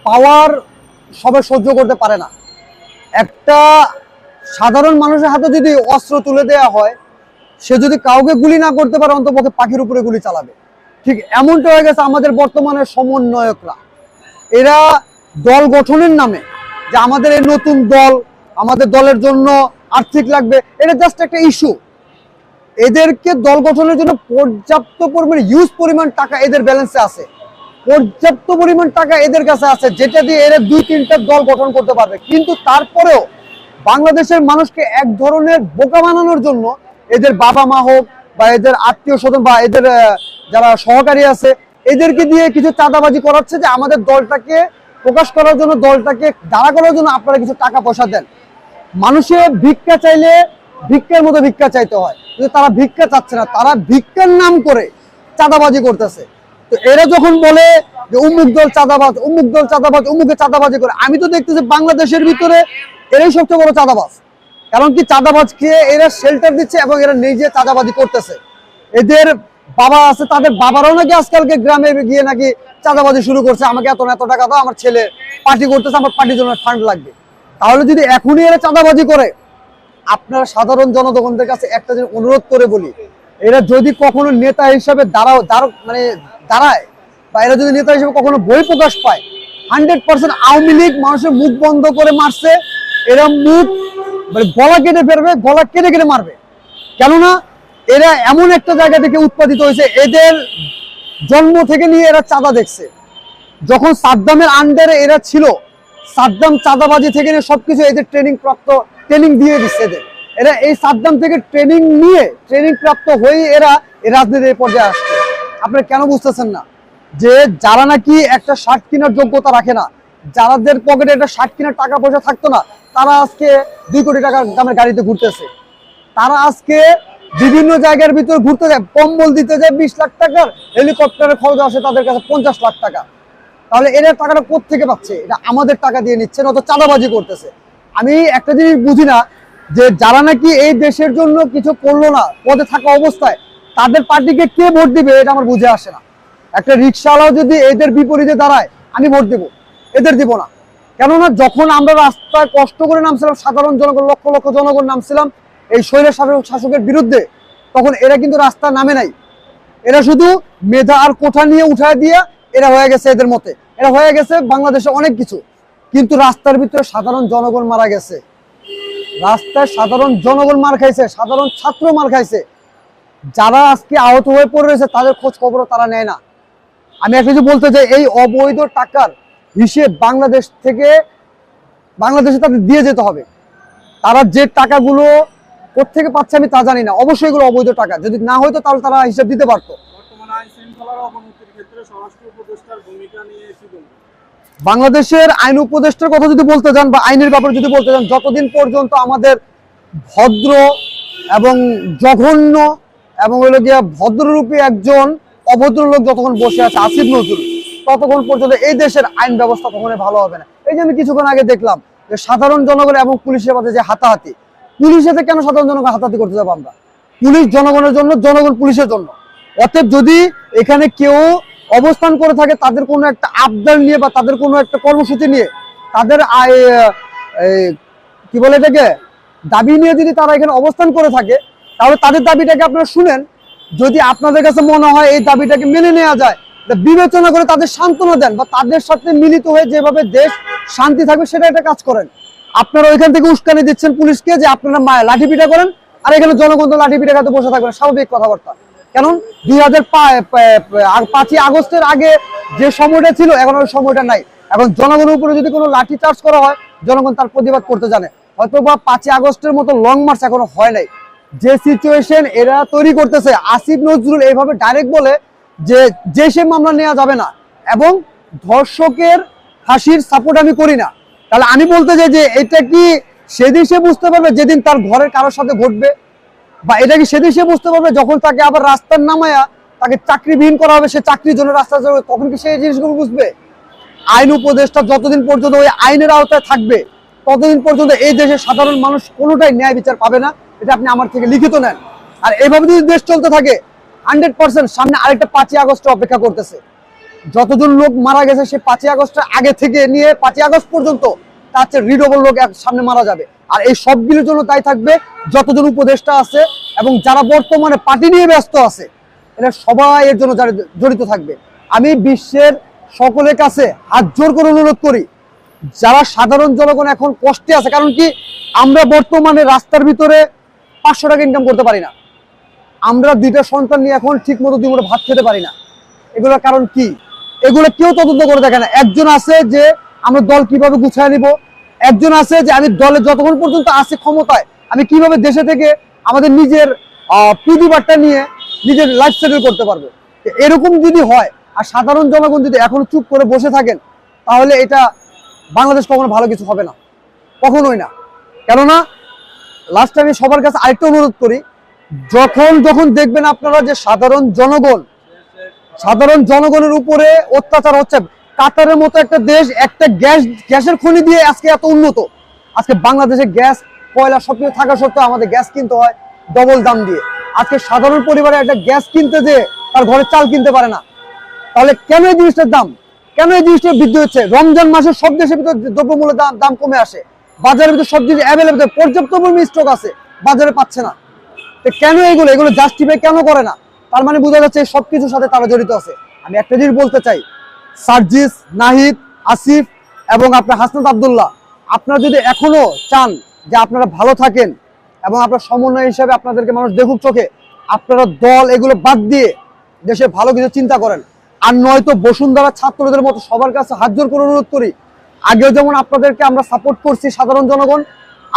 পাওয়ার সবাই সহ্য করতে পারে না। একটা সাধারণ মানুষের হাতে যদি অস্ত্র তুলে দেওয়া হয়, সে যদি কাউকে গুলি না করতে পারে, অন্তপক্ষে পাখির উপরে গুলি চালাবে। ঠিক এমনটা হয়ে গেছে আমাদের বর্তমানে সমন্বয়করা। এরা দল গঠনের নামে যে আমাদের এই নতুন দল, আমাদের দলের জন্য আর্থিক লাগবে, এটা জাস্ট একটা ইস্যু। এদেরকে দল গঠনের জন্য পর্যাপ্ত পরিমাণ পরিমাণ টাকা এদের ব্যালেন্সে আছে, পর্যাপ্ত পরিমাণ টাকা এদের কাছে আছে, যেটা দিয়ে এরা 2-3টা দল গঠন করতে পারবে। কিন্তু তারপরেও বাংলাদেশের মানুষকে এক ধরনের বোকা বানানোর জন্য এদের বাবা মা হোক বা এদের আত্মীয় স্বজন বা এদের যারা সহকারী আছে, এদেরকে দিয়ে কিছু চাঁদাবাজি করাচ্ছে যে আমাদের দলটাকে প্রকাশ করার জন্য, দলটাকে দাঁড়া করার জন্য আপনারা কিছু টাকা পয়সা দেন। মানুষে ভিক্ষা চাইলে ভিক্ষার মতো ভিক্ষা চাইতে হয়, কিন্তু তারা ভিক্ষা চাচ্ছে না, তারা ভিক্ষার নাম করে চাঁদাবাজি করতেছে। তো এরা যখন বলে যে অমুক দল চাঁদাবাজ, অমুক দল চাঁদাবাজ, অমুকে চাঁদাবাজি করে, আমি তো দেখতেছি বাংলাদেশের ভিতরে এরাই সবচেয়ে বড় চাঁদাবাজ। কারণ কি, চাঁদাবাজ খেয়ে এরা শেল্টার দিচ্ছে এবং এরা নিজে চাঁদাবাজি করতেছে। এদের বাবা আছে, তাদের বাবারাও নাকি আজকালকে গ্রামে গিয়ে নাকি চাঁদাবাজি শুরু করছে, আমাকে এত এত টাকা দাও, আমার ছেলে পার্টি করতেছে, আমার পার্টির জন্য ফান্ড লাগবে। তাহলে যদি এখনই এরা চাঁদাবাজি করে, আপনারা সাধারণ জনগণদের কাছে একটা জিনিস অনুরোধ করে বলি, এরা যদি কখনো নেতা হিসাবে দাঁড়ায় বা এরা যদি নেতা হিসেবে কখনো বই প্রকাশ পায়, 100% আওয়ামী লীগ মানুষের মুখ বন্ধ করে মারছে, এরা মুখ গলা কেটে ফেলবে, গলা কেটে কেটে মারবে। কেননা এরা এমন একটা জায়গা থেকে উৎপাদিত হয়েছে, এদের জন্ম থেকে নিয়ে এরা চাঁদা দেখছে। যখন সাদ্দামের আন্ডারে এরা ছিল, সাদ্দাম চাঁদাবাজি থেকে নিয়ে সবকিছু এদের ট্রেনিং দিয়ে দিচ্ছে এদের। এরা এই সাদ্দাম থেকে ট্রেনিং প্রাপ্ত হয়ে এরা এই রাজনীতির পর্যায়ে আসছে। আপনারা কেন বুঝতেছেন না যে যারা নাকি একটা শার্ট কেনার যোগ্যতা রাখে না, যাদের পকেটে একটা শার্ট কেনার টাকা পয়সা থাকতো না, তারা আজকে 2 কোটি টাকার দামের গাড়িতে ঘুরতেছে। তারা আজকে বিভিন্ন জায়গার ভিতরে ঘুরতে যায়, কম্বল দিতে যায় 20 লাখ টাকার, হেলিকপ্টারের খরচ আসে তাদের কাছে 50 লাখ টাকা। তাহলে এরা টাকাটা কোত্থেকে পাচ্ছে? এটা আমাদের টাকা দিয়ে নিচ্ছে, নয়তো চাঁদাবাজি করতেছে। আমি একটা জিনিস বুঝি না যে যারা নাকি এই দেশের জন্য কিছু করলো না পদে থাকা অবস্থায়, তাদের পার্টিকে কে ভোট দিবে, এটা আমার বুঝে আসে না। একটা রিক্সাওয়ালাও যদি এদের বিপরীতে দাঁড়ায়, আমি ভোট দেব, এদের দিব না। কেননা যখন আমরা রাস্তায় কষ্ট করে নামছিলাম, সাধারণ জনগণ, লক্ষ লক্ষ জনগণ নামছিলাম এই স্বৈর শাসকের বিরুদ্ধে, তখন এরা কিন্তু রাস্তা নামে নাই। এরা শুধু মেধা আর কোঠা নিয়ে উঠায় দিয়ে এরা হয়ে গেছে এদের মতে, এরা হয়ে গেছে বাংলাদেশে অনেক কিছু। কিন্তু রাস্তার ভিতরে সাধারণ জনগণ মারা গেছে, রাস্তায় সাধারণ জনগণ মার খাইছে, সাধারণ ছাত্র মার খাইছে। যারা আজকে আহত হয়ে পড়ে রয়েছে তাদের খোঁজ খবরও তারা নেয় না। আমি একটা কিছু বলতে চাই, এই অবৈধ টাকার হিসেব বাংলাদেশে তাদের দিয়ে যেতে হবে। তারা যে টাকাগুলো কোত্থেকে পাচ্ছে আমি তা জানি না, অবশ্যই এগুলো অবৈধ টাকা। যদি না হয়তো তাহলে তারা হিসাব দিতে পারতো। বাংলাদেশের আইন উপদেষ্টার কথা যদি বলতে যান বা আইনের ব্যাপারে যদি বলতে যান, যতদিন পর্যন্ত আমাদের ভদ্র এবং জঘন্য এবং হলো গিয়ে ভদ্ররূপী একজন অভদ্র লোক যতক্ষণ বসে আছে আসিফ নজরুল, ততক্ষণ পর্যন্ত এই দেশের আইন ব্যবস্থা কখনোই ভালো হবে না। এই যে আমি কিছুক্ষণ আগে দেখলাম যে সাধারণ জনগণ এবং পুলিশের মধ্যে যে হাতাহাতি, পুলিশের কেন সাধারণ জনগণ হাতাহাতি করতে যাবো আমরা? পুলিশ জনগণের জন্য, জনগণ পুলিশের জন্য। অতএব যদি এখানে কেউ অবস্থান করে থাকে তাদের কোনো একটা আবদার নিয়ে বা তাদের কোনো একটা কর্মসূচি নিয়ে, তাদের কি বলে এটাকে দাবি নিয়ে যদি তারা এখানে অবস্থান করে থাকে, তাহলে তাদের দাবিটাকে আপনারা শুনেন। যদি আপনাদের কাছে মনে হয় এই দাবিটাকে মেনে নেওয়া যায়, বিবেচনা করে তাদের সান্ত্বনা দেন বা তাদের সাথে মিলিত হয়ে যেভাবে দেশ শান্তি থাকবে সেটা একটা কাজ করেন। আপনারা ওইখান থেকে উস্কানি দিচ্ছেন পুলিশকে যে আপনারা লাঠি পিটা করেন, আর এখানে জনগণ তো লাঠি পিটা খাতে বসে থাকবেন, স্বাভাবিক কথাবার্তা। কারণ 2005 আগস্টের আগে যে সময়টা ছিল এখন ওই সময়টা নাই। এখন জনগণের উপরে যদি কোনো লাঠি চার্জ করা হয়, জনগণ তার প্রতিবাদ করতে জানে। হয়তো বা 5 আগস্টের মতো লং মার্চ এখনো হয় নাই। যে সিচুয়েশন এরা তৈরি করতেছে, আসিফ নজরুল এইভাবে ডাইরেক্ট বলে যে সে মামলা নেওয়া যাবে না এবং ধর্ষকের ফাঁসির সাপোর্ট আমি করি না, তাহলে আমি বলতে চাই যে এটা কি সেদিন সে বুঝতে পারবে যেদিন তার ঘরের কারোর সাথে ঘটবে, বা এটা কি সেদিন সে বুঝতে পারবে যখন তাকে আবার রাস্তার নামায়া তাকে চাকরিবিহীন করা হবে, সে চাকরির জন্য রাস্তা যাবে, তখন কি সেই জিনিসগুলো বুঝবে? আইন উপদেষ্টা যতদিন পর্যন্ত ওই আইনের আওতায় থাকবে, ততদিন পর্যন্ত এই দেশের সাধারণ মানুষ কোনোটাই ন্যায় বিচার পাবে না। এটা আপনি আমার থেকে লিখিত নেন। আর এভাবে যদি দেশ চলতে থাকে, 100% সামনে আরেকটা 5 আগস্ট অপেক্ষা করতেছে। যতজন লোক মারা গেছে সে 5ই আগস্টের আগে থেকে নিয়ে 5ই আগস্ট পর্যন্ত তার চেয়ে রিডবল লোক সামনে মারা যাবে। আর এই সবগুলোর জন্য দায়ী থাকবে যতজন উপদেষ্টা আছে এবং যারা বর্তমানে পার্টি নিয়ে ব্যস্ত আছে, এরা সবাই এর জন্য জড়িত থাকবে। আমি বিশ্বের সকলের কাছে হাত জোর করে অনুরোধ করি, যারা সাধারণ জনগণ এখন কষ্টে আছে, কারণ কি আমরা বর্তমানে রাস্তার ভিতরে 500 টাকা ইনকাম করতে পারি না, আমরা 2টা সন্তান নিয়ে এখন ঠিক মতো 2 মুঠো ভাত খেতে পারি না। এগুলোর কারণ কি? এগুলো কেউ তদন্ত করে দেখে না। একজন আছে যে আমরা দল কিভাবে গুছায় নিব, একজন আছে যে আমি দলে যতক্ষণ পর্যন্ত আছে ক্ষমতায় আমি কিভাবে দেশে থেকে আমাদের নিজের পরিবারটা নিয়ে নিজের লাইফ সেটেল করতে পারবো। এরকম যদি হয় আর সাধারণ জনগণ যদি এখন চুপ করে বসে থাকেন, তাহলে এটা বাংলাদেশ কখনো ভালো কিছু হবে না, কখনোই না। কেননা লাস্ট আমি সবার কাছে আরেকটা অনুরোধ করি, যখন দেখবেন আপনারা যে সাধারণ জনগণের উপরে অত্যাচার হচ্ছে, কাতারের মতো একটা দেশ একটা গ্যাসের খনি দিয়ে আজকে এত উন্নত, আজকে বাংলাদেশে গ্যাস কয়লা সবকিছু থাকা সত্ত্বেও আমাদের গ্যাস কিনতে হয় ডবল দাম দিয়ে। আজকে সাধারণ পরিবারে একটা গ্যাস কিনতে যে তার ঘরে চাল কিনতে পারে না, তাহলে কেন এই জিনিসটার দাম, কেন এই জিনিসটা বৃদ্ধি হচ্ছে? রমজান মাসে সব দেশের ভিতরে দ্রব্যমূল্যের দাম কমে আসে, বাজারের ভিতরে সব জিনিস অ্যাভেলেবল, পর্যাপ্ত পরিমাণ স্টক আছে, বাজারে পাচ্ছে না। কেন এগুলো জাস্টিফাই কেন করে না? তার মানে বোঝা যাচ্ছে সবকিছুর সাথে তারা জড়িত আছে। আমি একটা জিনিস বলতে চাই, সার্জিস, নাহিদ, আসিফ এবং আপনার হাসনাত আব্দুল্লাহ, আপনারা যদি এখনো চান যে আপনারা ভালো থাকেন এবং আপনার সমন্বয় হিসাবে আপনাদেরকে মানুষ দেখুক চোখে, আপনারা দল এগুলো বাদ দিয়ে দেশের ভালো কিছু চিন্তা করেন। আর নয়তো বসুন্ধরা ছাত্রদের মতো সবার কাছে হাত জোর করে অনুরোধ করি, আগেও যেমন আপনাদেরকে আমরা সাপোর্ট করছি সাধারণ জনগণ,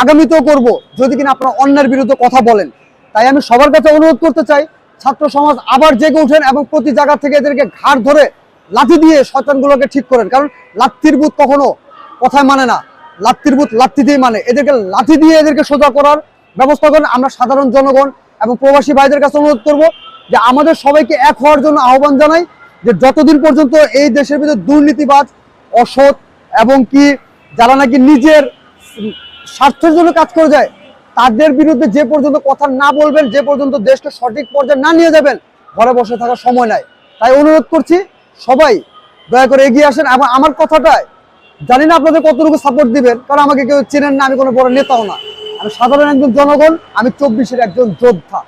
আগামীতেও করব যদি কিনা আপনারা অন্যের বিরুদ্ধে কথা বলেন। তাই আমি সবার কাছে অনুরোধ করতে চাই, ছাত্র সমাজ আবার জেগে উঠেন এবং প্রতি জায়গা থেকে এদেরকে ঘাড় ধরে লাঠি দিয়ে শয়তানগুলোকে ঠিক করেন। কারণ লাত্তির বুত কখনো কথায় মানে না, লাত্তির বুত লাত্তি দিয়ে মানে। এদেরকে লাঠি দিয়ে এদেরকে সোজা করার ব্যবস্থা করেন। আমরা সাধারণ জনগণ এবং প্রবাসী ভাইদের কাছে অনুরোধ করব যে আমাদের সবাইকে এক হওয়ার জন্য আহ্বান জানাই, যে যতদিন পর্যন্ত এই দেশের ভিতরে দুর্নীতিবাজ, অসৎ এবং কি যারা নাকি নিজের স্বার্থের জন্য কাজ করে যায়, তাদের বিরুদ্ধে যে পর্যন্ত কথা না বলবেন, যে পর্যন্ত দেশকে সঠিক পর্যায়ে না নিয়ে যাবেন, ঘরে বসে থাকার সময় নাই। তাই অনুরোধ করছি সবাই দয়া করে এগিয়ে আসেন। এবং আমার কথাটায় জানি না আপনাদের কতটুকু সাপোর্ট দিবেন, কারণ আমাকে কেউ চেনেন না, আমি কোনো বড় নেতাও না, আমি সাধারণ একজন জনগণ, আমি 24-এর একজন যোদ্ধা।